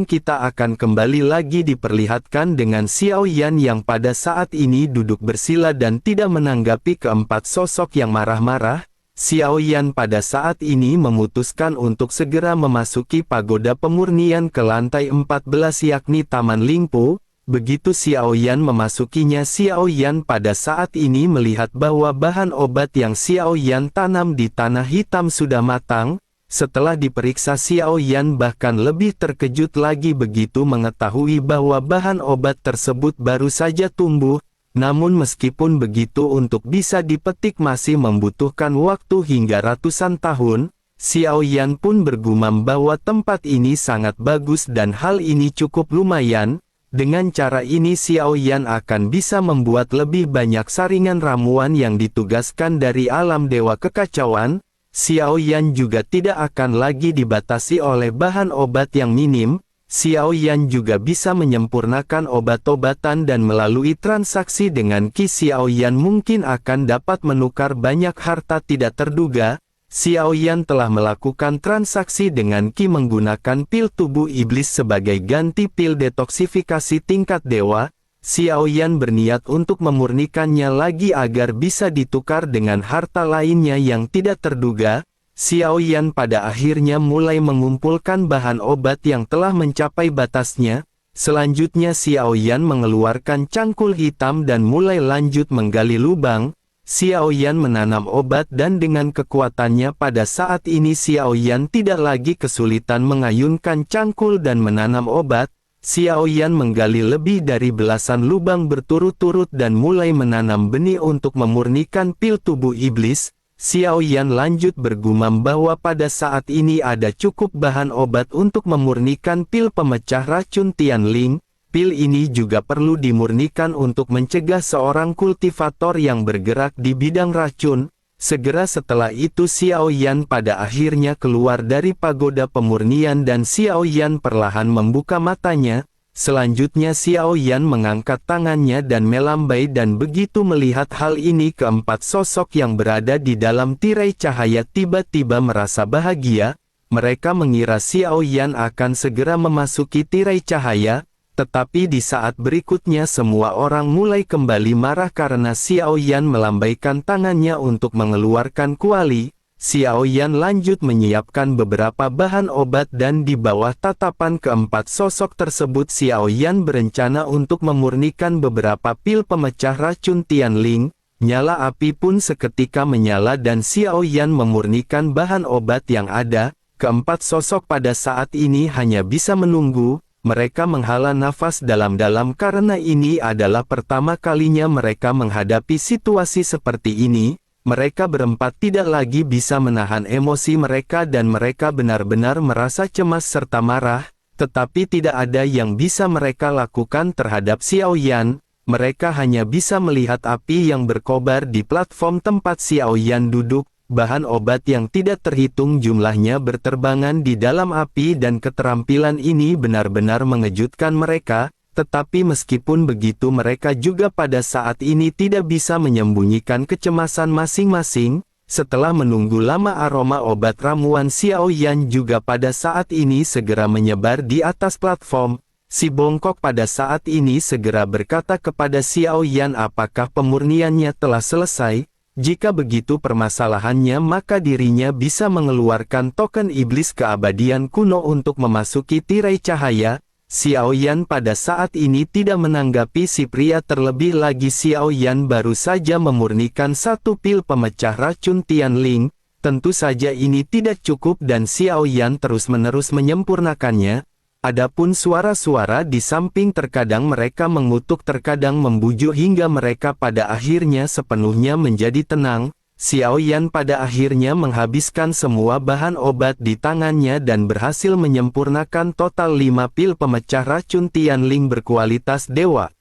kita akan kembali lagi diperlihatkan dengan Xiao Yan yang pada saat ini duduk bersila dan tidak menanggapi keempat sosok yang marah-marah. Xiao Yan pada saat ini memutuskan untuk segera memasuki pagoda pemurnian ke lantai 14 yakni Taman Lingpo. Begitu Xiao Yan memasukinya, Xiao Yan pada saat ini melihat bahwa bahan obat yang Xiao Yan tanam di tanah hitam sudah matang. Setelah diperiksa, Xiao Yan bahkan lebih terkejut lagi begitu mengetahui bahwa bahan obat tersebut baru saja tumbuh. Namun meskipun begitu, untuk bisa dipetik masih membutuhkan waktu hingga ratusan tahun. Xiao Yan pun bergumam bahwa tempat ini sangat bagus dan hal ini cukup lumayan. Dengan cara ini Xiao Yan akan bisa membuat lebih banyak saringan ramuan yang ditugaskan dari alam dewa kekacauan. Xiao Yan juga tidak akan lagi dibatasi oleh bahan obat yang minim. Xiao Yan juga bisa menyempurnakan obat-obatan dan melalui transaksi dengan Qi Xiao Yan mungkin akan dapat menukar banyak harta tidak terduga. Xiao Yan telah melakukan transaksi dengan Qi menggunakan pil tubuh iblis sebagai ganti pil detoksifikasi tingkat dewa. Xiao Yan berniat untuk memurnikannya lagi agar bisa ditukar dengan harta lainnya yang tidak terduga. Xiao Yan pada akhirnya mulai mengumpulkan bahan obat yang telah mencapai batasnya. Selanjutnya Xiao Yan mengeluarkan cangkul hitam dan mulai lanjut menggali lubang. Xiao Yan menanam obat dan dengan kekuatannya pada saat ini Xiao Yan tidak lagi kesulitan mengayunkan cangkul dan menanam obat. Xiao Yan menggali lebih dari belasan lubang berturut-turut dan mulai menanam benih untuk memurnikan pil tubuh iblis. Xiao Yan lanjut bergumam bahwa pada saat ini ada cukup bahan obat untuk memurnikan pil pemecah racun Tianling. Pil ini juga perlu dimurnikan untuk mencegah seorang kultivator yang bergerak di bidang racun. Segera setelah itu Xiao Yan pada akhirnya keluar dari pagoda pemurnian dan Xiao Yan perlahan membuka matanya. Selanjutnya Xiao Yan mengangkat tangannya dan melambai dan begitu melihat hal ini keempat sosok yang berada di dalam tirai cahaya tiba-tiba merasa bahagia. Mereka mengira Xiao Yan akan segera memasuki tirai cahaya. Tetapi di saat berikutnya semua orang mulai kembali marah karena Xiao Yan melambaikan tangannya untuk mengeluarkan kuali. Xiao Yan lanjut menyiapkan beberapa bahan obat dan di bawah tatapan keempat sosok tersebut Xiao Yan berencana untuk memurnikan beberapa pil pemecah racun Tianling. Nyala api pun seketika menyala dan Xiao Yan memurnikan bahan obat yang ada. Keempat sosok pada saat ini hanya bisa menunggu. Mereka menghela nafas dalam-dalam karena ini adalah pertama kalinya mereka menghadapi situasi seperti ini. Mereka berempat tidak lagi bisa menahan emosi mereka dan mereka benar-benar merasa cemas serta marah. Tetapi tidak ada yang bisa mereka lakukan terhadap Xiao Yan. Mereka hanya bisa melihat api yang berkobar di platform tempat Xiao Yan duduk. Bahan obat yang tidak terhitung jumlahnya berterbangan di dalam api dan keterampilan ini benar-benar mengejutkan mereka. Tetapi meskipun begitu mereka juga pada saat ini tidak bisa menyembunyikan kecemasan masing-masing. Setelah menunggu lama aroma obat ramuan Xiao Yan juga pada saat ini segera menyebar di atas platform. Si bongkok pada saat ini segera berkata kepada Xiao Yan apakah pemurniannya telah selesai. Jika begitu permasalahannya maka dirinya bisa mengeluarkan token iblis keabadian kuno untuk memasuki tirai cahaya. Xiao Yan pada saat ini tidak menanggapi si pria terlebih lagi Xiao Yan baru saja memurnikan satu pil pemecah racun Tianling. Tentu saja ini tidak cukup dan Xiao Yan terus-menerus menyempurnakannya. Adapun suara-suara di samping terkadang mereka mengutuk terkadang membujuk hingga mereka pada akhirnya sepenuhnya menjadi tenang. Xiao Yan pada akhirnya menghabiskan semua bahan obat di tangannya dan berhasil menyempurnakan total 5 pil pemecah racun Tianling berkualitas dewa.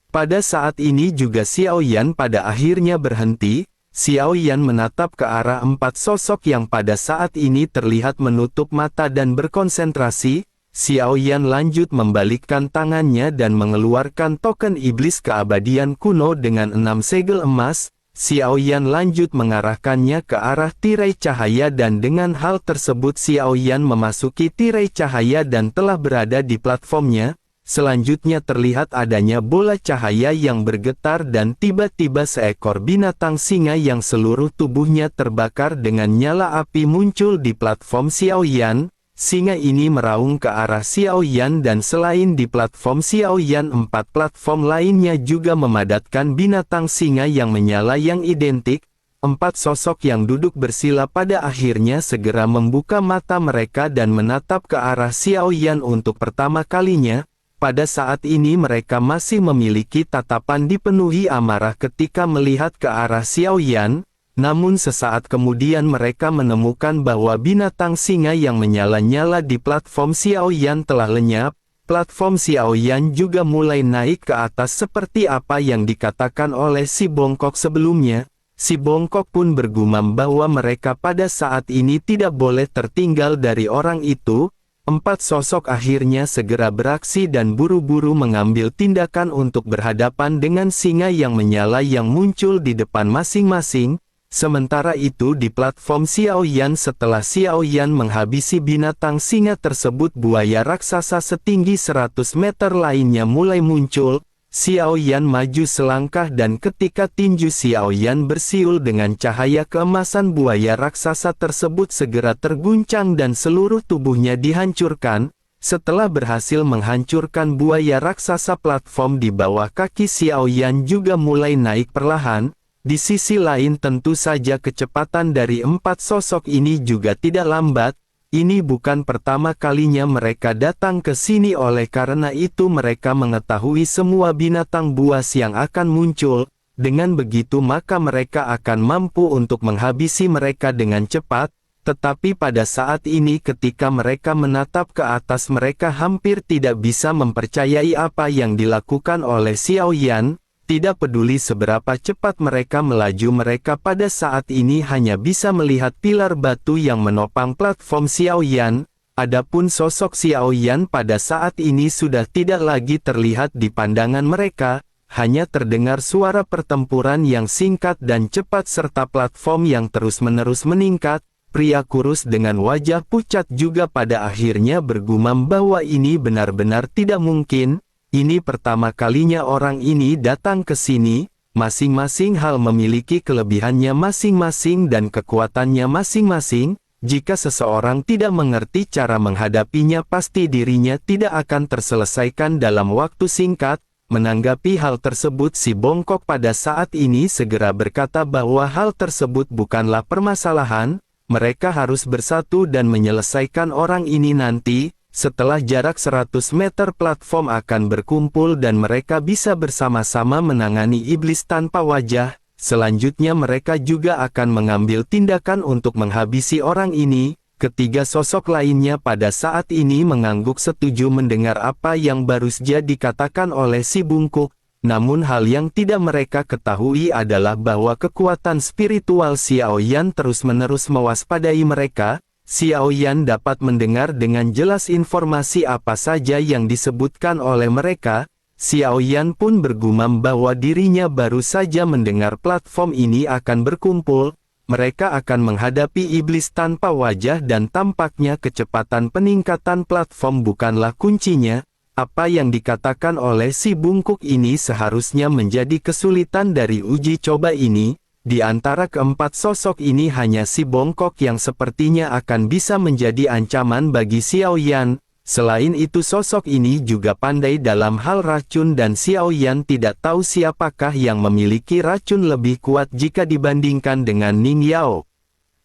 Pada saat ini juga Xiao Yan pada akhirnya berhenti. Xiao Yan menatap ke arah empat sosok yang pada saat ini terlihat menutup mata dan berkonsentrasi. Xiao Yan lanjut membalikkan tangannya dan mengeluarkan token iblis keabadian kuno dengan 6 segel emas. Xiao Yan lanjut mengarahkannya ke arah tirai cahaya dan dengan hal tersebut Xiao Yan memasuki tirai cahaya dan telah berada di platformnya. Selanjutnya terlihat adanya bola cahaya yang bergetar dan tiba-tiba seekor binatang singa yang seluruh tubuhnya terbakar dengan nyala api muncul di platform Xiao Yan. Singa ini meraung ke arah Xiao Yan dan selain di platform Xiao Yan 4 platform lainnya juga memadatkan binatang singa yang menyala yang identik. 4 sosok yang duduk bersila pada akhirnya segera membuka mata mereka dan menatap ke arah Xiao Yan untuk pertama kalinya. Pada saat ini mereka masih memiliki tatapan dipenuhi amarah ketika melihat ke arah Xiao Yan, namun sesaat kemudian mereka menemukan bahwa binatang singa yang menyala-nyala di platform Xiao Yan telah lenyap. Platform Xiao Yan juga mulai naik ke atas seperti apa yang dikatakan oleh si bongkok sebelumnya. Si bongkok pun bergumam bahwa mereka pada saat ini tidak boleh tertinggal dari orang itu. 4 sosok akhirnya segera beraksi dan buru-buru mengambil tindakan untuk berhadapan dengan singa yang menyala yang muncul di depan masing-masing. Sementara itu di platform Xiao Yan setelah Xiao Yan menghabisi binatang singa tersebut buaya raksasa setinggi 100 meter lainnya mulai muncul. Xiao Yan maju selangkah dan ketika tinju Xiao Yan bersiul dengan cahaya keemasan buaya raksasa tersebut segera terguncang dan seluruh tubuhnya dihancurkan. Setelah berhasil menghancurkan buaya raksasa platform di bawah kaki Xiao Yan juga mulai naik perlahan. Di sisi lain tentu saja kecepatan dari 4 sosok ini juga tidak lambat. Ini bukan pertama kalinya mereka datang ke sini oleh karena itu mereka mengetahui semua binatang buas yang akan muncul. Dengan begitu maka mereka akan mampu untuk menghabisi mereka dengan cepat. Tetapi pada saat ini ketika mereka menatap ke atas mereka hampir tidak bisa mempercayai apa yang dilakukan oleh Xiao Yan. Tidak peduli seberapa cepat mereka melaju mereka pada saat ini hanya bisa melihat pilar batu yang menopang platform Xiao Yan. Adapun sosok Xiao Yan pada saat ini sudah tidak lagi terlihat di pandangan mereka, hanya terdengar suara pertempuran yang singkat dan cepat serta platform yang terus-menerus meningkat. Pria kurus dengan wajah pucat juga pada akhirnya bergumam bahwa ini benar-benar tidak mungkin. Ini pertama kalinya orang ini datang ke sini, masing-masing hal memiliki kelebihannya masing-masing dan kekuatannya masing-masing. Jika seseorang tidak mengerti cara menghadapinya pasti dirinya tidak akan terselesaikan dalam waktu singkat. Menanggapi hal tersebut si bongkok pada saat ini segera berkata bahwa hal tersebut bukanlah permasalahan, mereka harus bersatu dan menyelesaikan orang ini nanti. Setelah jarak 100 meter platform akan berkumpul dan mereka bisa bersama-sama menangani iblis tanpa wajah. Selanjutnya mereka juga akan mengambil tindakan untuk menghabisi orang ini. Ketiga sosok lainnya pada saat ini mengangguk setuju mendengar apa yang baru saja dikatakan oleh si bungkuk. Namun hal yang tidak mereka ketahui adalah bahwa kekuatan spiritual Xiao Yan terus-menerus mewaspadai mereka. Xiao Yan dapat mendengar dengan jelas informasi apa saja yang disebutkan oleh mereka. Xiao Yan pun bergumam bahwa dirinya baru saja mendengar platform ini akan berkumpul. Mereka akan menghadapi iblis tanpa wajah dan tampaknya kecepatan peningkatan platform bukanlah kuncinya. Apa yang dikatakan oleh si bungkuk ini seharusnya menjadi kesulitan dari uji coba ini. Di antara keempat sosok ini hanya si bongkok yang sepertinya akan bisa menjadi ancaman bagi Xiao Yan. Selain itu sosok ini juga pandai dalam hal racun dan Xiao Yan tidak tahu siapakah yang memiliki racun lebih kuat jika dibandingkan dengan Ning Yao.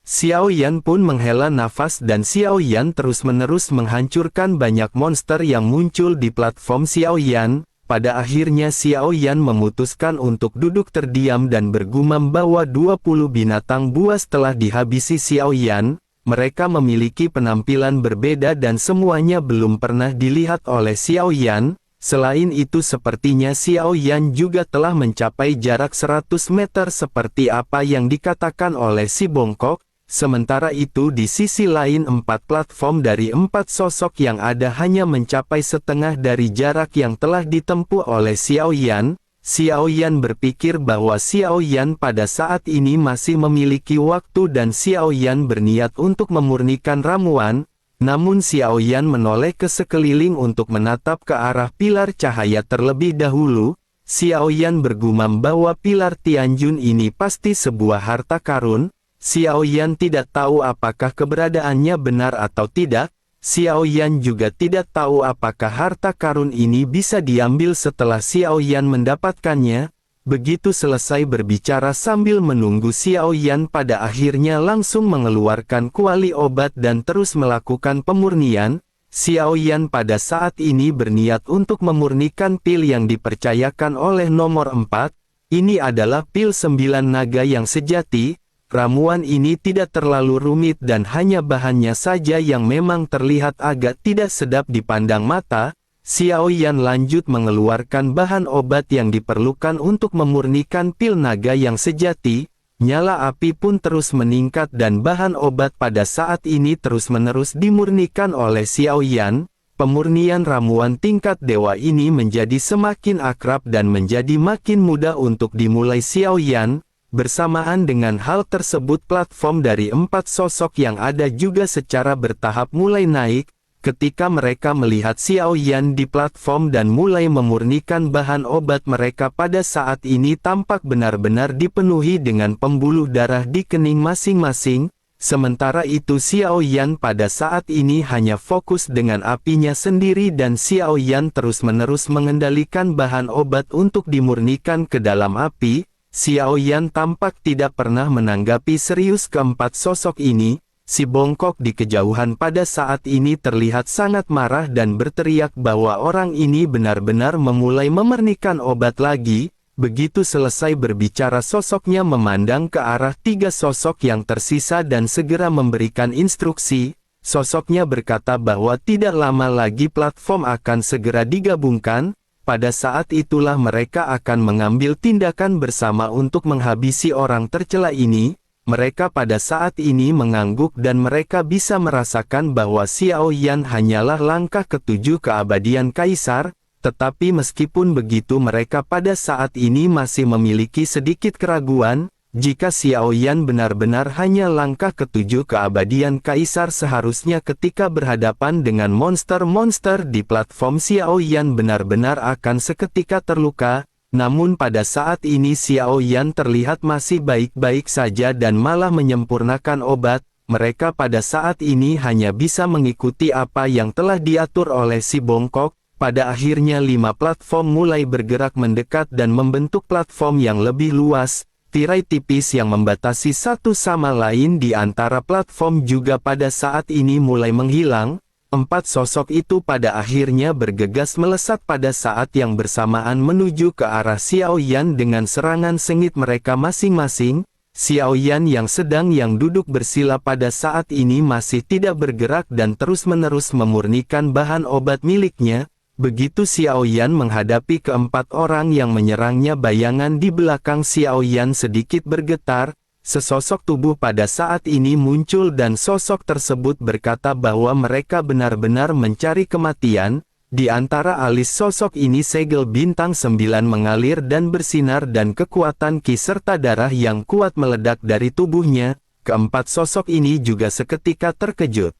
Xiao Yan pun menghela nafas dan Xiao Yan terus-menerus menghancurkan banyak monster yang muncul di platform Xiao Yan. Pada akhirnya Xiao Yan memutuskan untuk duduk terdiam dan bergumam bahwa 20 binatang buas telah dihabisi Xiao Yan. Mereka memiliki penampilan berbeda dan semuanya belum pernah dilihat oleh Xiao Yan. Selain itu sepertinya Xiao Yan juga telah mencapai jarak 100 meter seperti apa yang dikatakan oleh si bongkok. Sementara itu di sisi lain 4 platform dari 4 sosok yang ada hanya mencapai setengah dari jarak yang telah ditempuh oleh Xiao Yan. Xiao Yan berpikir bahwa Xiao Yan pada saat ini masih memiliki waktu dan Xiao Yan berniat untuk memurnikan ramuan, namun Xiao Yan menoleh ke sekeliling untuk menatap ke arah pilar cahaya terlebih dahulu. Xiao Yan bergumam bahwa pilar Tianjun ini pasti sebuah harta karun. Xiao Yan tidak tahu apakah keberadaannya benar atau tidak. Xiao Yan juga tidak tahu apakah harta karun ini bisa diambil setelah Xiao Yan mendapatkannya. Begitu selesai berbicara sambil menunggu, Xiao Yan pada akhirnya langsung mengeluarkan kuali obat dan terus melakukan pemurnian. Xiao Yan pada saat ini berniat untuk memurnikan pil yang dipercayakan oleh nomor 4. Ini adalah pil 9 naga yang sejati. Ramuan ini tidak terlalu rumit dan hanya bahannya saja yang memang terlihat agak tidak sedap dipandang mata. Xiao Yan lanjut mengeluarkan bahan obat yang diperlukan untuk memurnikan pil naga yang sejati. Nyala api pun terus meningkat dan bahan obat pada saat ini terus-menerus dimurnikan oleh Xiao Yan. Pemurnian ramuan tingkat dewa ini menjadi semakin akrab dan menjadi makin mudah untuk dimulai Xiao Yan. Bersamaan dengan hal tersebut, platform dari 4 sosok yang ada juga secara bertahap mulai naik. Ketika mereka melihat Xiao Yan di platform dan mulai memurnikan bahan obat, mereka pada saat ini tampak benar-benar dipenuhi dengan pembuluh darah di kening masing-masing. Sementara itu Xiao Yan pada saat ini hanya fokus dengan apinya sendiri dan Xiao Yan terus-menerus mengendalikan bahan obat untuk dimurnikan ke dalam api. Xiao Yan tampak tidak pernah menanggapi serius keempat sosok ini. Si bongkok di kejauhan pada saat ini terlihat sangat marah dan berteriak bahwa orang ini benar-benar memulai memurnikan obat lagi. Begitu selesai berbicara, sosoknya memandang ke arah 3 sosok yang tersisa dan segera memberikan instruksi. Sosoknya berkata bahwa tidak lama lagi platform akan segera digabungkan. Pada saat itulah mereka akan mengambil tindakan bersama untuk menghabisi orang tercela ini. Mereka pada saat ini mengangguk dan mereka bisa merasakan bahwa Xiao Yan hanyalah langkah ke-7 keabadian Kaisar. Tetapi meskipun begitu mereka pada saat ini masih memiliki sedikit keraguan. Jika Xiao Yan benar-benar hanya langkah ke-7 keabadian Kaisar, seharusnya ketika berhadapan dengan monster-monster di platform Xiao Yan benar-benar akan seketika terluka. Namun pada saat ini Xiao Yan terlihat masih baik-baik saja dan malah menyempurnakan obat. Mereka pada saat ini hanya bisa mengikuti apa yang telah diatur oleh si bongkok. Pada akhirnya 5 platform mulai bergerak mendekat dan membentuk platform yang lebih luas. Tirai tipis yang membatasi satu sama lain di antara platform juga pada saat ini mulai menghilang. 4 sosok itu pada akhirnya bergegas melesat pada saat yang bersamaan menuju ke arah Xiao Yan dengan serangan sengit mereka masing-masing. Xiao Yan yang duduk bersila pada saat ini masih tidak bergerak dan terus-menerus memurnikan bahan obat miliknya. Begitu Xiao Yan menghadapi keempat orang yang menyerangnya, bayangan di belakang Xiao Yan sedikit bergetar. Sesosok tubuh pada saat ini muncul dan sosok tersebut berkata bahwa mereka benar-benar mencari kematian. Di antara alis sosok ini segel bintang 9 mengalir dan bersinar dan kekuatan ki serta darah yang kuat meledak dari tubuhnya. Keempat sosok ini juga seketika terkejut.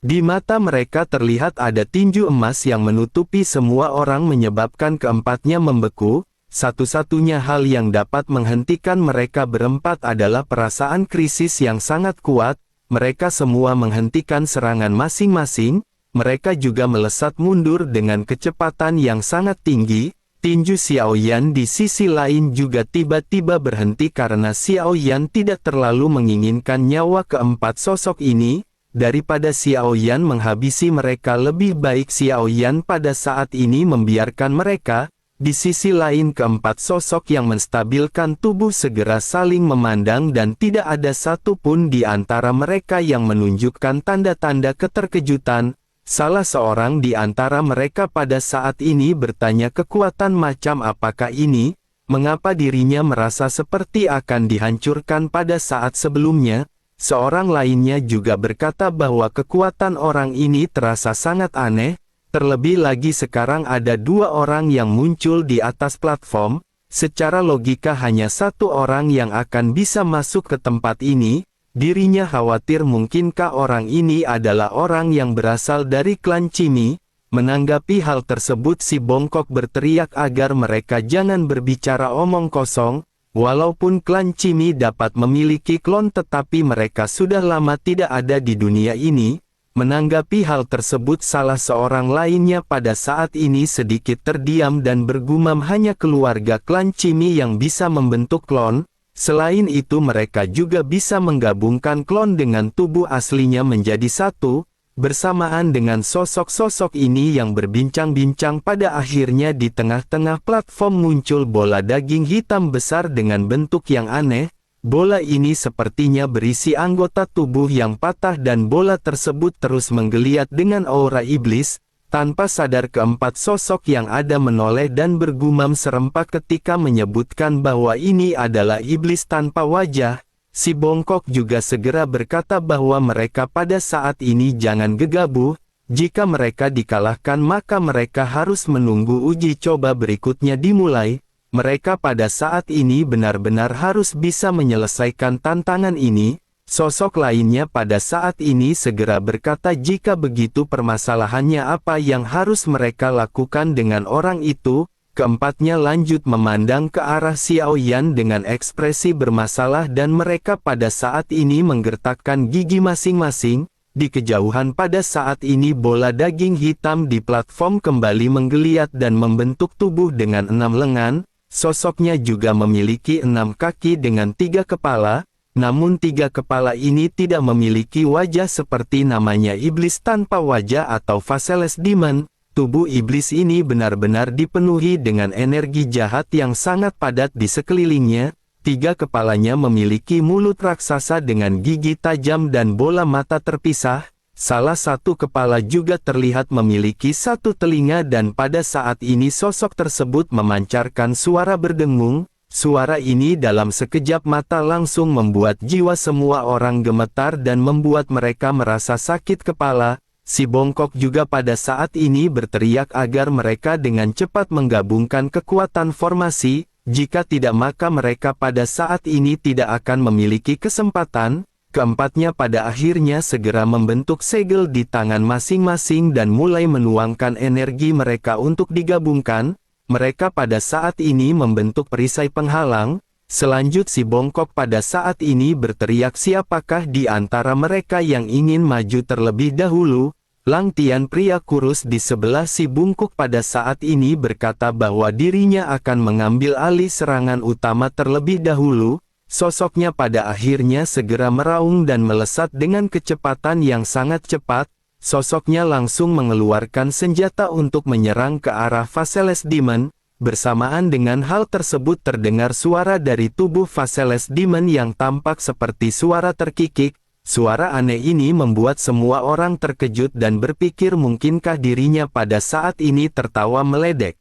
Di mata mereka terlihat ada tinju emas yang menutupi semua orang menyebabkan keempatnya membeku. Satu-satunya hal yang dapat menghentikan mereka berempat adalah perasaan krisis yang sangat kuat. Mereka semua menghentikan serangan masing-masing. Mereka juga melesat mundur dengan kecepatan yang sangat tinggi. Tinju Xiao Yan di sisi lain juga tiba-tiba berhenti karena Xiao Yan tidak terlalu menginginkan nyawa keempat sosok ini. Daripada Xiao Yan menghabisi mereka, lebih baik Xiao Yan pada saat ini membiarkan mereka. Di sisi lain, keempat sosok yang menstabilkan tubuh segera saling memandang dan tidak ada satupun di antara mereka yang menunjukkan tanda-tanda keterkejutan. Salah seorang di antara mereka pada saat ini bertanya, kekuatan macam apakah ini? Mengapa dirinya merasa seperti akan dihancurkan pada saat sebelumnya? Seorang lainnya juga berkata bahwa kekuatan orang ini terasa sangat aneh. Terlebih lagi sekarang ada 2 orang yang muncul di atas platform. Secara logika hanya satu orang yang akan bisa masuk ke tempat ini. Dirinya khawatir mungkinkah orang ini adalah orang yang berasal dari klan Chimi. Menanggapi hal tersebut si bongkok berteriak agar mereka jangan berbicara omong kosong. Walaupun klan Chimi dapat memiliki klon tetapi mereka sudah lama tidak ada di dunia ini. Menanggapi hal tersebut salah seorang lainnya pada saat ini sedikit terdiam dan bergumam hanya keluarga klan Chimi yang bisa membentuk klon. Selain itu mereka juga bisa menggabungkan klon dengan tubuh aslinya menjadi satu. Bersamaan dengan sosok-sosok ini yang berbincang-bincang pada akhirnya di tengah-tengah platform muncul bola daging hitam besar dengan bentuk yang aneh. Bola ini sepertinya berisi anggota tubuh yang patah dan bola tersebut terus menggeliat dengan aura iblis. Tanpa sadar keempat sosok yang ada menoleh dan bergumam serempak ketika menyebutkan bahwa ini adalah iblis tanpa wajah. Si bongkok juga segera berkata bahwa mereka pada saat ini jangan gegabah. Jika mereka dikalahkan maka mereka harus menunggu uji coba berikutnya dimulai. Mereka pada saat ini benar-benar harus bisa menyelesaikan tantangan ini. Sosok lainnya pada saat ini segera berkata jika begitu permasalahannya apa yang harus mereka lakukan dengan orang itu. Keempatnya lanjut memandang ke arah Xiao Yan dengan ekspresi bermasalah dan mereka pada saat ini menggertakkan gigi masing-masing. Di kejauhan pada saat ini bola daging hitam di platform kembali menggeliat dan membentuk tubuh dengan 6 lengan. Sosoknya juga memiliki 6 kaki dengan 3 kepala. Namun 3 kepala ini tidak memiliki wajah seperti namanya iblis tanpa wajah atau Faceless Demon. Tubuh iblis ini benar-benar dipenuhi dengan energi jahat yang sangat padat di sekelilingnya. 3 kepalanya memiliki mulut raksasa dengan gigi tajam dan bola mata terpisah. Salah satu kepala juga terlihat memiliki 1 telinga dan pada saat ini sosok tersebut memancarkan suara berdengung. Suara ini dalam sekejap mata langsung membuat jiwa semua orang gemetar dan membuat mereka merasa sakit kepala. Si bongkok juga pada saat ini berteriak agar mereka dengan cepat menggabungkan kekuatan formasi, jika tidak maka mereka pada saat ini tidak akan memiliki kesempatan. Keempatnya pada akhirnya segera membentuk segel di tangan masing-masing dan mulai menuangkan energi mereka untuk digabungkan. Mereka pada saat ini membentuk perisai penghalang. Selanjut si bongkok pada saat ini berteriak siapakah di antara mereka yang ingin maju terlebih dahulu. Lang Tian pria kurus di sebelah si bungkuk pada saat ini berkata bahwa dirinya akan mengambil alih serangan utama terlebih dahulu. Sosoknya pada akhirnya segera meraung dan melesat dengan kecepatan yang sangat cepat. Sosoknya langsung mengeluarkan senjata untuk menyerang ke arah Faceless Demon. Bersamaan dengan hal tersebut terdengar suara dari tubuh Faceless Demon yang tampak seperti suara terkikik. Suara aneh ini membuat semua orang terkejut dan berpikir mungkinkah dirinya pada saat ini tertawa meledek.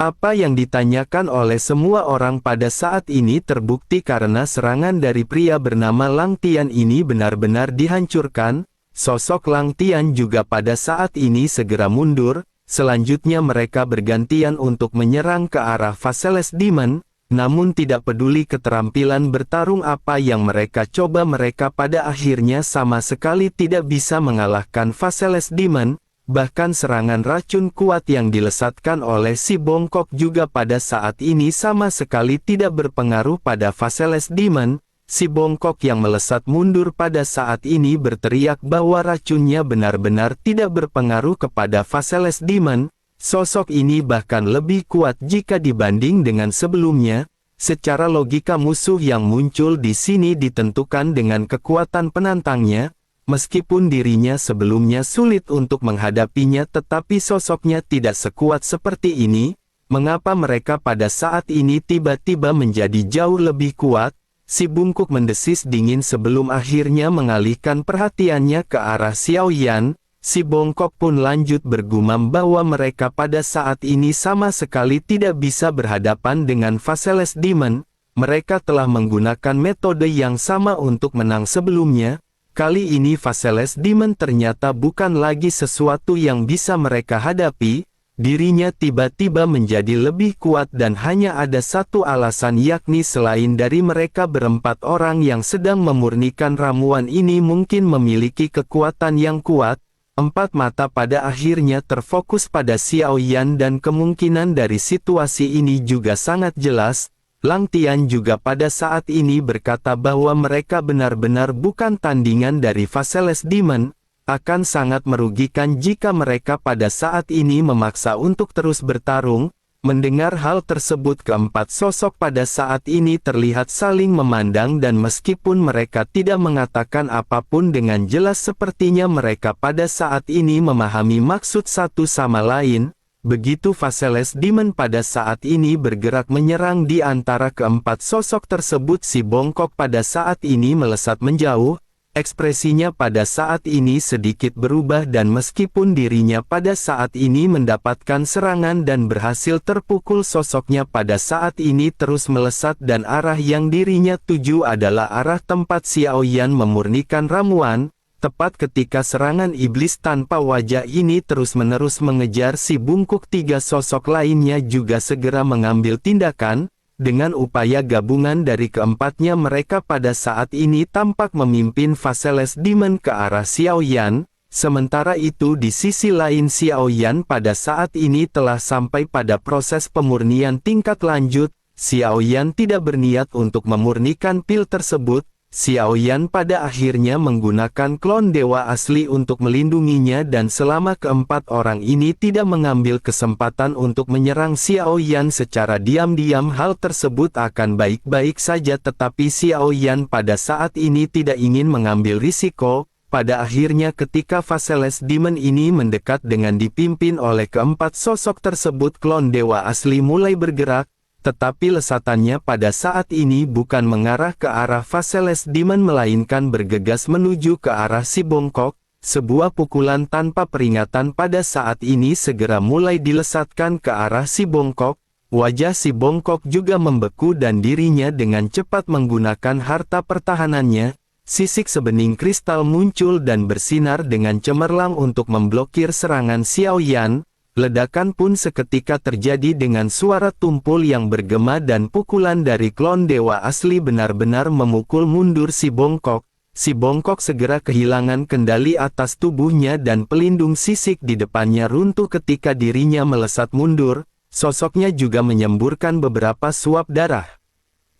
Apa yang ditanyakan oleh semua orang pada saat ini terbukti karena serangan dari pria bernama Lang Tian ini benar-benar dihancurkan. Sosok Lang Tian juga pada saat ini segera mundur. Selanjutnya mereka bergantian untuk menyerang ke arah Faceless Demon. Namun tidak peduli keterampilan bertarung apa yang mereka coba mereka pada akhirnya sama sekali tidak bisa mengalahkan Faceless Demon. Bahkan serangan racun kuat yang dilesatkan oleh si bongkok juga pada saat ini sama sekali tidak berpengaruh pada Faceless Demon. Si bongkok yang melesat mundur pada saat ini berteriak bahwa racunnya benar-benar tidak berpengaruh kepada Faceless Demon. Sosok ini bahkan lebih kuat jika dibanding dengan sebelumnya. Secara logika musuh yang muncul di sini ditentukan dengan kekuatan penantangnya. Meskipun dirinya sebelumnya sulit untuk menghadapinya tetapi sosoknya tidak sekuat seperti ini. Mengapa mereka pada saat ini tiba-tiba menjadi jauh lebih kuat? Si bungkuk mendesis dingin sebelum akhirnya mengalihkan perhatiannya ke arah Xiao Yan. Si bongkok pun lanjut bergumam bahwa mereka pada saat ini sama sekali tidak bisa berhadapan dengan Faceless Demon. Mereka telah menggunakan metode yang sama untuk menang sebelumnya. Kali ini Faceless Demon ternyata bukan lagi sesuatu yang bisa mereka hadapi. dirinya tiba-tiba menjadi lebih kuat dan hanya ada satu alasan, yakni selain dari mereka berempat orang yang sedang memurnikan ramuan ini mungkin memiliki kekuatan yang kuat. Empat mata pada akhirnya terfokus pada Xiao Yan dan kemungkinan dari situasi ini juga sangat jelas. Lang Tian juga pada saat ini berkata bahwa mereka benar-benar bukan tandingan dari Faceless Demon. Akan sangat merugikan jika mereka pada saat ini memaksa untuk terus bertarung. Mendengar hal tersebut, keempat sosok pada saat ini terlihat saling memandang dan meskipun mereka tidak mengatakan apapun dengan jelas sepertinya mereka pada saat ini memahami maksud satu sama lain. Begitu Faceless Demon pada saat ini bergerak menyerang di antara keempat sosok tersebut, si bongkok pada saat ini melesat menjauh. Ekspresinya pada saat ini sedikit berubah dan meskipun dirinya pada saat ini mendapatkan serangan dan berhasil terpukul, sosoknya pada saat ini terus melesat dan arah yang dirinya tuju adalah arah tempat Xiao Yan memurnikan ramuan. Tepat ketika serangan iblis tanpa wajah ini terus-menerus mengejar si bungkuk, tiga sosok lainnya juga segera mengambil tindakan. Dengan upaya gabungan dari keempatnya, mereka pada saat ini tampak memimpin Faceless Demon ke arah Xiao Yan. Sementara itu di sisi lain Xiao Yan pada saat ini telah sampai pada proses pemurnian tingkat lanjut. Xiao Yan tidak berniat untuk memurnikan pil tersebut. Xiao Yan pada akhirnya menggunakan klon dewa asli untuk melindunginya dan selama keempat orang ini tidak mengambil kesempatan untuk menyerang Xiao Yan secara diam-diam, hal tersebut akan baik-baik saja, tetapi Xiao Yan pada saat ini tidak ingin mengambil risiko. Pada akhirnya ketika Faceless Demon ini mendekat dengan dipimpin oleh keempat sosok tersebut, klon dewa asli mulai bergerak. Tetapi lesatannya pada saat ini bukan mengarah ke arah Faceless Demon melainkan bergegas menuju ke arah si bongkok. Sebuah pukulan tanpa peringatan pada saat ini segera mulai dilesatkan ke arah si bongkok. Wajah si bongkok juga membeku dan dirinya dengan cepat menggunakan harta pertahanannya. Sisik sebening kristal muncul dan bersinar dengan cemerlang untuk memblokir serangan Xiao Yan. Ledakan pun seketika terjadi dengan suara tumpul yang bergema dan pukulan dari klon dewa asli benar-benar memukul mundur si bongkok. Si bongkok segera kehilangan kendali atas tubuhnya dan pelindung sisik di depannya runtuh ketika dirinya melesat mundur. Sosoknya juga menyemburkan beberapa suap darah.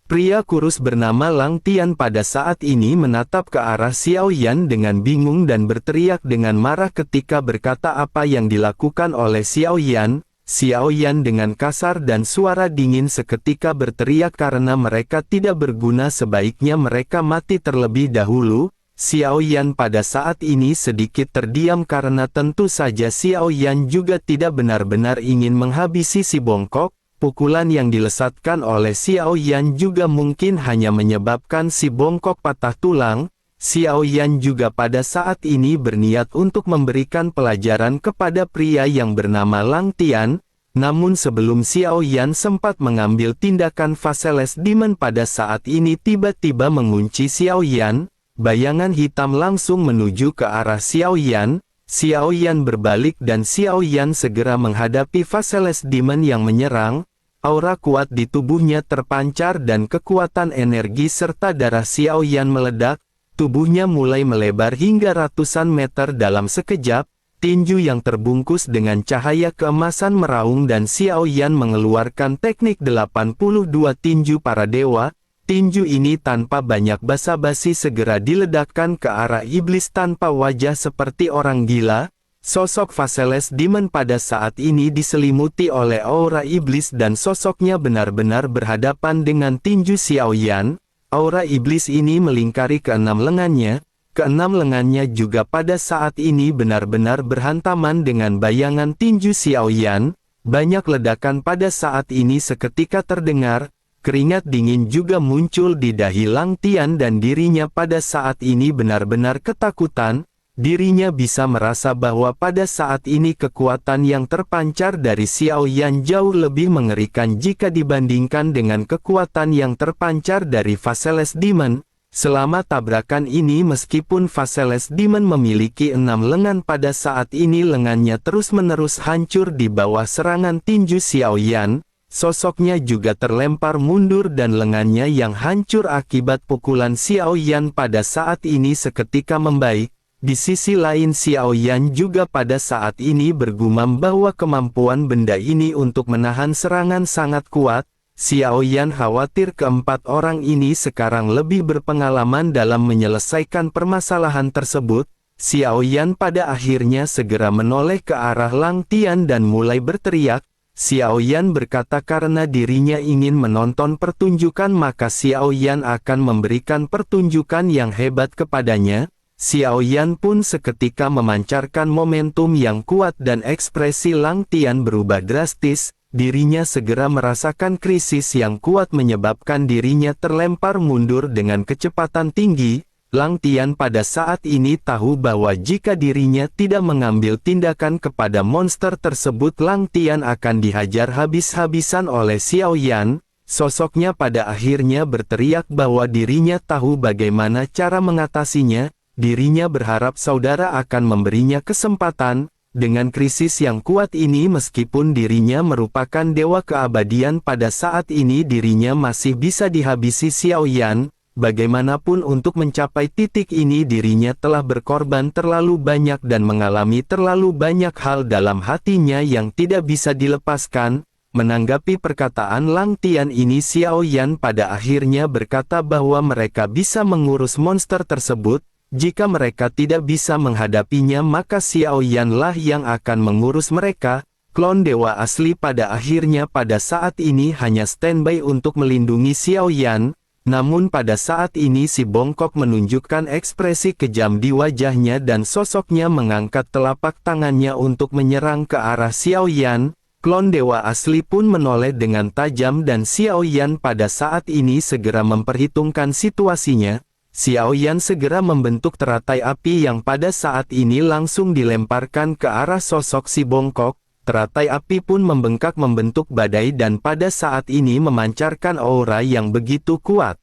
Pria kurus bernama Lang Tian pada saat ini menatap ke arah Xiao Yan dengan bingung dan berteriak dengan marah ketika berkata apa yang dilakukan oleh Xiao Yan. Xiao Yan dengan kasar dan suara dingin seketika berteriak karena mereka tidak berguna, sebaiknya mereka mati terlebih dahulu. Xiao Yan pada saat ini sedikit terdiam karena tentu saja Xiao Yan juga tidak benar-benar ingin menghabisi si bongkok. Pukulan yang dilesatkan oleh Xiao Yan juga mungkin hanya menyebabkan si bongkok patah tulang. Xiao Yan juga pada saat ini berniat untuk memberikan pelajaran kepada pria yang bernama Lang Tian. Namun sebelum Xiao Yan sempat mengambil tindakan, Faceless Demon pada saat ini tiba-tiba mengunci Xiao Yan. Bayangan hitam langsung menuju ke arah Xiao Yan. Xiao Yan berbalik dan Xiao Yan segera menghadapi Faceless Demon yang menyerang. Aura kuat di tubuhnya terpancar dan kekuatan energi serta darah Xiao Yan meledak. Tubuhnya mulai melebar hingga ratusan meter dalam sekejap. Tinju yang terbungkus dengan cahaya keemasan meraung dan Xiao Yan mengeluarkan teknik 82 tinju para dewa. Tinju ini tanpa banyak basa-basi segera diledakkan ke arah iblis tanpa wajah seperti orang gila. Sosok Faceless Demon pada saat ini diselimuti oleh aura iblis dan sosoknya benar-benar berhadapan dengan tinju Xiao Yan. Aura iblis ini melingkari keenam lengannya. Keenam lengannya juga pada saat ini benar-benar berhantaman dengan bayangan tinju Xiao Yan. Banyak ledakan pada saat ini seketika terdengar. Keringat dingin juga muncul di dahi Lang Tian dan dirinya pada saat ini benar-benar ketakutan. Dirinya bisa merasa bahwa pada saat ini kekuatan yang terpancar dari Xiao Yan jauh lebih mengerikan jika dibandingkan dengan kekuatan yang terpancar dari Faceless Demon. Selama tabrakan ini meskipun Faceless Demon memiliki 6 lengan pada saat ini lengannya terus-menerus hancur di bawah serangan tinju Xiaoyan, sosoknya juga terlempar mundur dan lengannya yang hancur akibat pukulan Xiaoyan pada saat ini seketika membaik. Di sisi lain Xiaoyan juga pada saat ini bergumam bahwa kemampuan benda ini untuk menahan serangan sangat kuat. Xiaoyan khawatir keempat orang ini sekarang lebih berpengalaman dalam menyelesaikan permasalahan tersebut. Xiaoyan pada akhirnya segera menoleh ke arah Lang Tian dan mulai berteriak. Xiaoyan berkata karena dirinya ingin menonton pertunjukan maka Xiaoyan akan memberikan pertunjukan yang hebat kepadanya. Xiaoyan pun seketika memancarkan momentum yang kuat dan ekspresi Lang Tian berubah drastis. Dirinya segera merasakan krisis yang kuat menyebabkan dirinya terlempar mundur dengan kecepatan tinggi. Lang Tian pada saat ini tahu bahwa jika dirinya tidak mengambil tindakan kepada monster tersebut Lang Tian akan dihajar habis-habisan oleh Xiaoyan. Sosoknya pada akhirnya berteriak bahwa dirinya tahu bagaimana cara mengatasinya. Dirinya berharap saudara akan memberinya kesempatan. Dengan krisis yang kuat ini meskipun dirinya merupakan dewa keabadian pada saat ini dirinya masih bisa dihabisi Xiaoyan. Bagaimanapun untuk mencapai titik ini dirinya telah berkorban terlalu banyak dan mengalami terlalu banyak hal dalam hatinya yang tidak bisa dilepaskan. Menanggapi perkataan Lang Tian ini Xiaoyan pada akhirnya berkata bahwa mereka bisa mengurus monster tersebut. Jika mereka tidak bisa menghadapinya maka Xiaoyan lah yang akan mengurus mereka. Klon dewa asli pada akhirnya pada saat ini hanya standby untuk melindungi Xiaoyan. Namun pada saat ini si bongkok menunjukkan ekspresi kejam di wajahnya dan sosoknya mengangkat telapak tangannya untuk menyerang ke arah Xiaoyan. Klon dewa asli pun menoleh dengan tajam dan Xiaoyan pada saat ini segera memperhitungkan situasinya. Xiaoyan segera membentuk teratai api yang pada saat ini langsung dilemparkan ke arah sosok si bongkok. Teratai api pun membengkak membentuk badai dan pada saat ini memancarkan aura yang begitu kuat.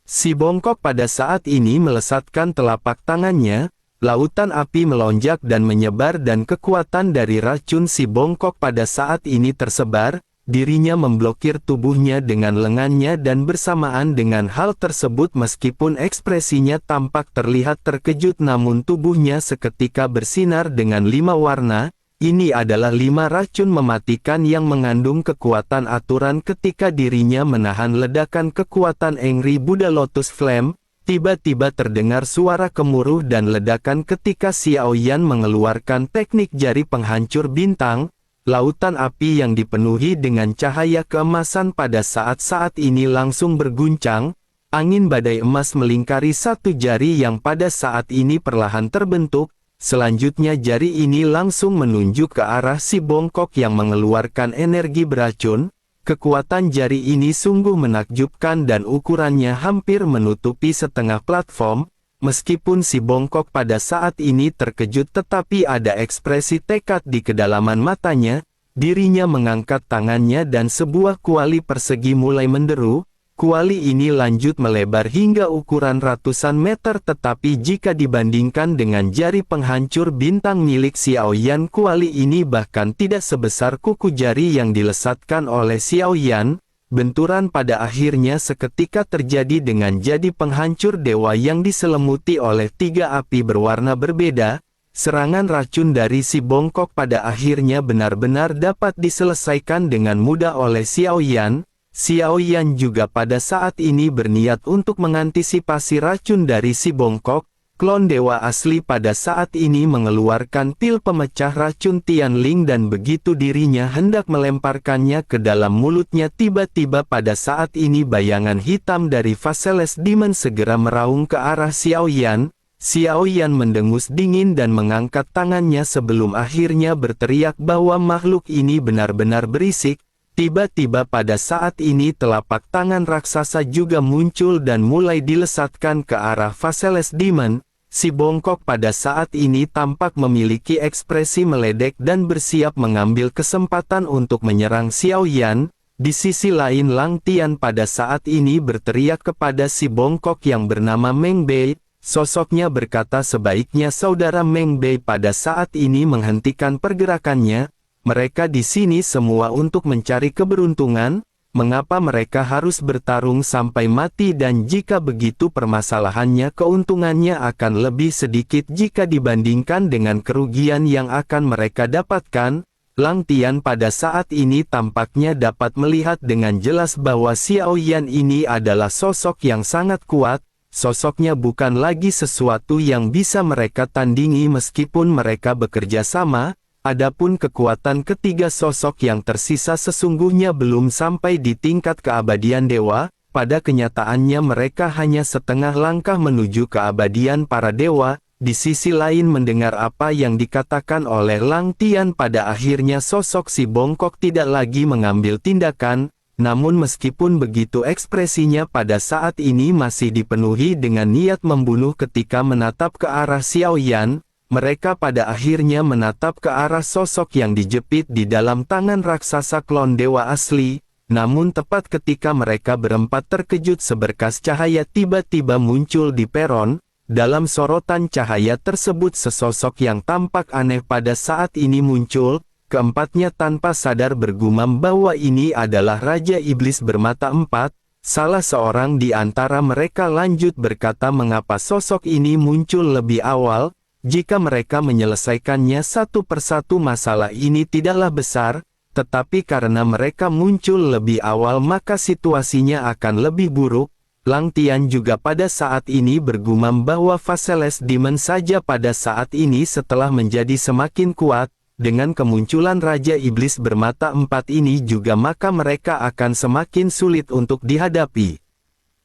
Si bongkok pada saat ini melesatkan telapak tangannya, lautan api melonjak dan menyebar dan kekuatan dari racun si bongkok pada saat ini tersebar. Dirinya memblokir tubuhnya dengan lengannya dan bersamaan dengan hal tersebut meskipun ekspresinya tampak terlihat terkejut namun tubuhnya seketika bersinar dengan 5 warna. Ini adalah 5 racun mematikan yang mengandung kekuatan aturan ketika dirinya menahan ledakan kekuatan Angry Buddha Lotus Flame. Tiba-tiba terdengar suara gemuruh dan ledakan ketika Xiaoyan mengeluarkan teknik jari penghancur bintang. Lautan api yang dipenuhi dengan cahaya keemasan pada saat-saat ini langsung berguncang. Angin badai emas melingkari satu jari yang pada saat ini perlahan terbentuk. Selanjutnya jari ini langsung menunjuk ke arah si bongkok yang mengeluarkan energi beracun. Kekuatan jari ini sungguh menakjubkan dan ukurannya hampir menutupi setengah platform. Meskipun si bongkok pada saat ini terkejut tetapi ada ekspresi tekad di kedalaman matanya, dirinya mengangkat tangannya dan sebuah kuali persegi mulai menderu. Kuali ini lanjut melebar hingga ukuran ratusan meter tetapi jika dibandingkan dengan jari penghancur bintang milik Xiaoyan kuali ini bahkan tidak sebesar kuku jari yang dilesatkan oleh Xiaoyan. Benturan pada akhirnya seketika terjadi dengan jadi penghancur dewa yang diselimuti oleh 3 api berwarna berbeda. Serangan racun dari si bongkok pada akhirnya benar-benar dapat diselesaikan dengan mudah oleh Xiaoyan. Xiaoyan juga pada saat ini berniat untuk mengantisipasi racun dari si bongkok. Klon dewa asli pada saat ini mengeluarkan pil pemecah racun Tianling dan begitu dirinya hendak melemparkannya ke dalam mulutnya tiba-tiba pada saat ini bayangan hitam dari Faceless Demon segera meraung ke arah Xiaoyan. Xiaoyan mendengus dingin dan mengangkat tangannya sebelum akhirnya berteriak bahwa makhluk ini benar-benar berisik. Tiba-tiba pada saat ini telapak tangan raksasa juga muncul dan mulai dilesatkan ke arah Faceless Demon. Si bongkok pada saat ini tampak memiliki ekspresi meledek dan bersiap mengambil kesempatan untuk menyerang Xiaoyan. Di sisi lain Lang Tian pada saat ini berteriak kepada si bongkok yang bernama Meng Bei. Sosoknya berkata sebaiknya saudara Meng Bei pada saat ini menghentikan pergerakannya. Mereka di sini semua untuk mencari keberuntungan. Mengapa mereka harus bertarung sampai mati dan jika begitu permasalahannya keuntungannya akan lebih sedikit jika dibandingkan dengan kerugian yang akan mereka dapatkan? Lang Tian pada saat ini tampaknya dapat melihat dengan jelas bahwa Xiao Yan ini adalah sosok yang sangat kuat. Sosoknya bukan lagi sesuatu yang bisa mereka tandingi meskipun mereka bekerja sama. Adapun kekuatan ketiga sosok yang tersisa sesungguhnya belum sampai di tingkat keabadian dewa. Pada kenyataannya mereka hanya setengah langkah menuju keabadian para dewa. Di sisi lain mendengar apa yang dikatakan oleh Lang Tian pada akhirnya sosok si bongkok tidak lagi mengambil tindakan. Namun meskipun begitu ekspresinya pada saat ini masih dipenuhi dengan niat membunuh ketika menatap ke arah Xiao Yan. Mereka pada akhirnya menatap ke arah sosok yang dijepit di dalam tangan raksasa klon dewa asli. Namun tepat ketika mereka berempat terkejut seberkas cahaya tiba-tiba muncul di peron. Dalam sorotan cahaya tersebut sesosok yang tampak aneh pada saat ini muncul. Keempatnya tanpa sadar bergumam bahwa ini adalah Raja Iblis bermata empat. Salah seorang di antara mereka lanjut berkata mengapa sosok ini muncul lebih awal. Jika mereka menyelesaikannya satu persatu masalah ini tidaklah besar, tetapi karena mereka muncul lebih awal maka situasinya akan lebih buruk. Lang Tian juga pada saat ini bergumam bahwa Faceless Demon saja pada saat ini setelah menjadi semakin kuat, dengan kemunculan Raja Iblis bermata empat ini juga maka mereka akan semakin sulit untuk dihadapi.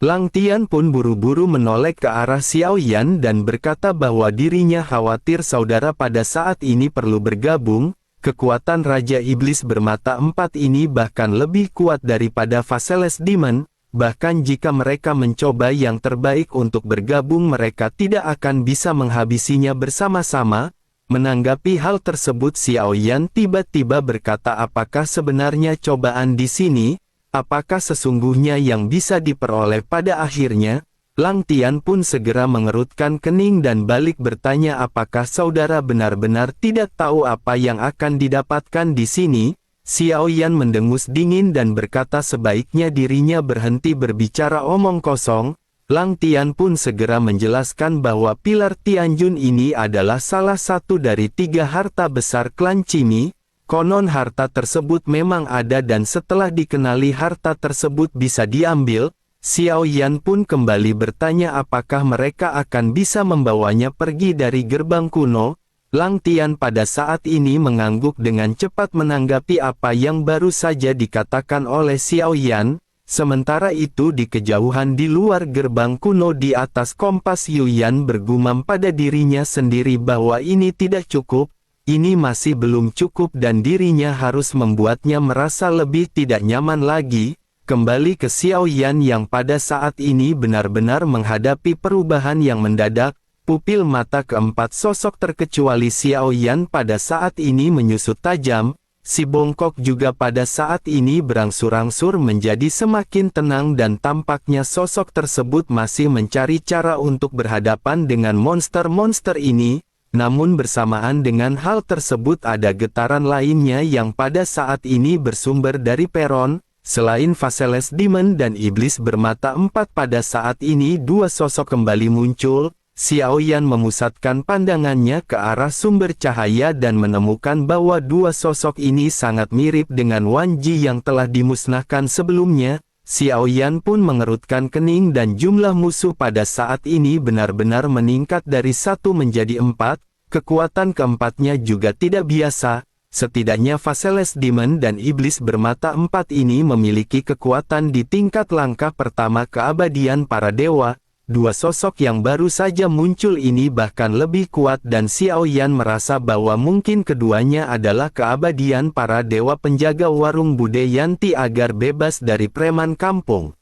Lang Tian pun buru-buru menoleh ke arah Xiao Yan dan berkata bahwa dirinya khawatir saudara pada saat ini perlu bergabung. Kekuatan Raja Iblis bermata empat ini bahkan lebih kuat daripada Faceless Demon. Bahkan jika mereka mencoba yang terbaik untuk bergabung mereka tidak akan bisa menghabisinya bersama-sama. Menanggapi hal tersebut Xiao Yan tiba-tiba berkata apakah sebenarnya cobaan di sini? Apakah sesungguhnya yang bisa diperoleh pada akhirnya? Lang Tian pun segera mengerutkan kening dan balik bertanya apakah saudara benar-benar tidak tahu apa yang akan didapatkan di sini? Xiao Yan mendengus dingin dan berkata sebaiknya dirinya berhenti berbicara omong kosong. Lang Tian pun segera menjelaskan bahwa pilar Tianjun ini adalah salah satu dari 3 harta besar klan Qimi. Konon harta tersebut memang ada dan setelah dikenali harta tersebut bisa diambil. Xiao Yan pun kembali bertanya apakah mereka akan bisa membawanya pergi dari gerbang kuno. Lang Tian pada saat ini mengangguk dengan cepat menanggapi apa yang baru saja dikatakan oleh Xiao Yan. Sementara itu di kejauhan di luar gerbang kuno di atas kompas Yu Yan bergumam pada dirinya sendiri bahwa ini tidak cukup. Ini masih belum cukup dan dirinya harus membuatnya merasa lebih tidak nyaman lagi. Kembali ke Xiao Yan yang pada saat ini benar-benar menghadapi perubahan yang mendadak. Pupil mata keempat sosok terkecuali Xiao Yan pada saat ini menyusut tajam. Si bongkok juga pada saat ini berangsur-angsur menjadi semakin tenang dan tampaknya sosok tersebut masih mencari cara untuk berhadapan dengan monster-monster ini. Namun bersamaan dengan hal tersebut ada getaran lainnya yang pada saat ini bersumber dari peron. Selain Faceless Demon dan Iblis bermata empat pada saat ini 2 sosok kembali muncul. Xiao Yan memusatkan pandangannya ke arah sumber cahaya dan menemukan bahwa 2 sosok ini sangat mirip dengan Wan Ji yang telah dimusnahkan sebelumnya. Xiao Yan pun mengerutkan kening dan jumlah musuh pada saat ini benar-benar meningkat dari 1 menjadi 4. Kekuatan keempatnya juga tidak biasa. Setidaknya Faceless Demon dan Iblis bermata empat ini memiliki kekuatan di tingkat langkah pertama keabadian para dewa. 2 sosok yang baru saja muncul ini bahkan lebih kuat dan Xiao Yan merasa bahwa mungkin keduanya adalah keabadian para dewa penjaga warung Bude Yanti agar bebas dari preman kampung.